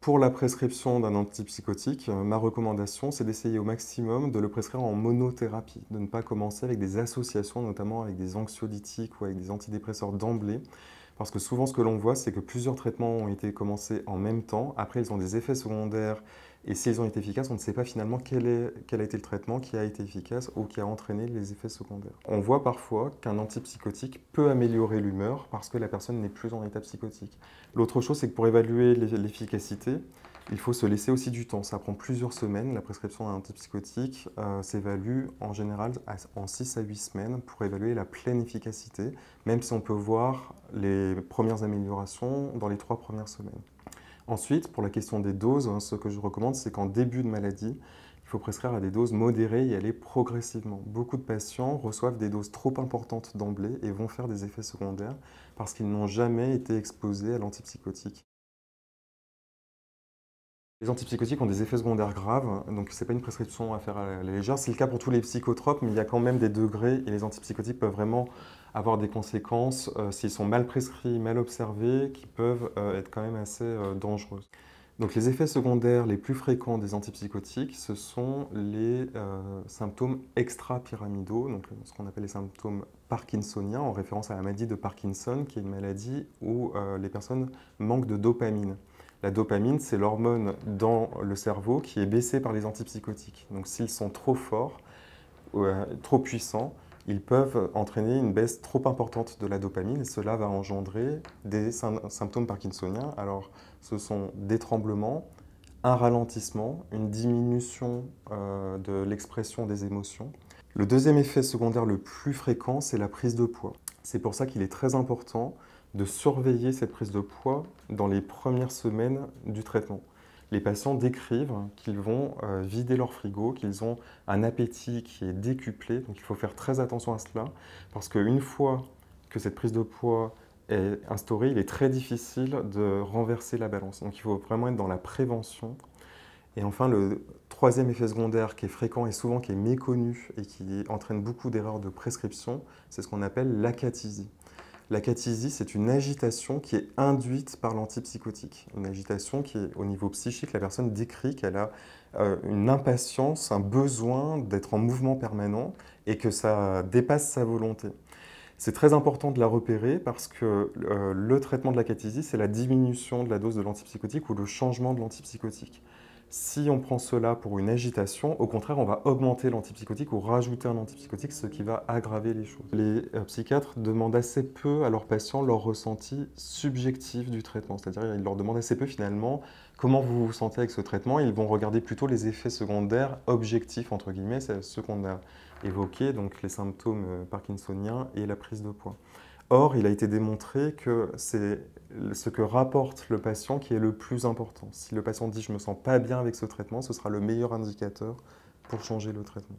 Pour la prescription d'un antipsychotique, ma recommandation, c'est d'essayer au maximum de le prescrire en monothérapie, de ne pas commencer avec des associations, notamment avec des anxiolytiques ou avec des antidépresseurs d'emblée, parce que souvent ce que l'on voit, c'est que plusieurs traitements ont été commencés en même temps, après ils ont des effets secondaires, et s'ils ont été efficaces, on ne sait pas finalement quel a été le traitement qui a été efficace ou qui a entraîné les effets secondaires. On voit parfois qu'un antipsychotique peut améliorer l'humeur parce que la personne n'est plus en état psychotique. L'autre chose, c'est que pour évaluer l'efficacité, il faut se laisser aussi du temps. Ça prend plusieurs semaines. La prescription d'un antipsychotique s'évalue en général en 6 à 8 semaines pour évaluer la pleine efficacité, même si on peut voir les premières améliorations dans les 3 premières semaines. Ensuite, pour la question des doses, ce que je recommande, c'est qu'en début de maladie, il faut prescrire à des doses modérées et aller progressivement. Beaucoup de patients reçoivent des doses trop importantes d'emblée et vont faire des effets secondaires parce qu'ils n'ont jamais été exposés à l'antipsychotique. Les antipsychotiques ont des effets secondaires graves, donc ce n'est pas une prescription à faire à la légère. C'est le cas pour tous les psychotropes, mais il y a quand même des degrés et les antipsychotiques peuvent vraiment avoir des conséquences s'ils sont mal prescrits, mal observés, qui peuvent être quand même assez dangereuses. Donc les effets secondaires les plus fréquents des antipsychotiques, ce sont les symptômes extra-pyramidaux, donc ce qu'on appelle les symptômes parkinsoniens, en référence à la maladie de Parkinson, qui est une maladie où les personnes manquent de dopamine. La dopamine, c'est l'hormone dans le cerveau qui est baissée par les antipsychotiques. Donc s'ils sont trop forts, trop puissants, ils peuvent entraîner une baisse trop importante de la dopamine et cela va engendrer des symptômes parkinsoniens. Alors, ce sont des tremblements, un ralentissement, une diminution de l'expression des émotions. Le deuxième effet secondaire le plus fréquent, c'est la prise de poids. C'est pour ça qu'il est très important de surveiller cette prise de poids dans les premières semaines du traitement. Les patients décrivent qu'ils vont vider leur frigo, qu'ils ont un appétit qui est décuplé, donc il faut faire très attention à cela, parce qu'une fois que cette prise de poids est instaurée, il est très difficile de renverser la balance. Donc il faut vraiment être dans la prévention. Et enfin, le troisième effet secondaire qui est fréquent et souvent qui est méconnu et qui entraîne beaucoup d'erreurs de prescription, c'est ce qu'on appelle l'acathysie. L'acathysie, c'est une agitation qui est induite par l'antipsychotique. Une agitation qui est au niveau psychique, la personne décrit qu'elle a une impatience, un besoin d'être en mouvement permanent et que ça dépasse sa volonté. C'est très important de la repérer parce que le traitement de l'acathysie, c'est la diminution de la dose de l'antipsychotique ou le changement de l'antipsychotique. Si on prend cela pour une agitation, au contraire, on va augmenter l'antipsychotique ou rajouter un antipsychotique, ce qui va aggraver les choses. Les psychiatres demandent assez peu à leurs patients leur ressenti subjectif du traitement, c'est-à-dire ils leur demandent assez peu finalement comment vous vous sentez avec ce traitement. Ils vont regarder plutôt les effets secondaires objectifs, entre guillemets, c'est ceux qu'on a évoqués, donc les symptômes parkinsoniens et la prise de poids. Or, il a été démontré que c'est ce que rapporte le patient qui est le plus important. Si le patient dit « je ne me sens pas bien avec ce traitement », ce sera le meilleur indicateur pour changer le traitement.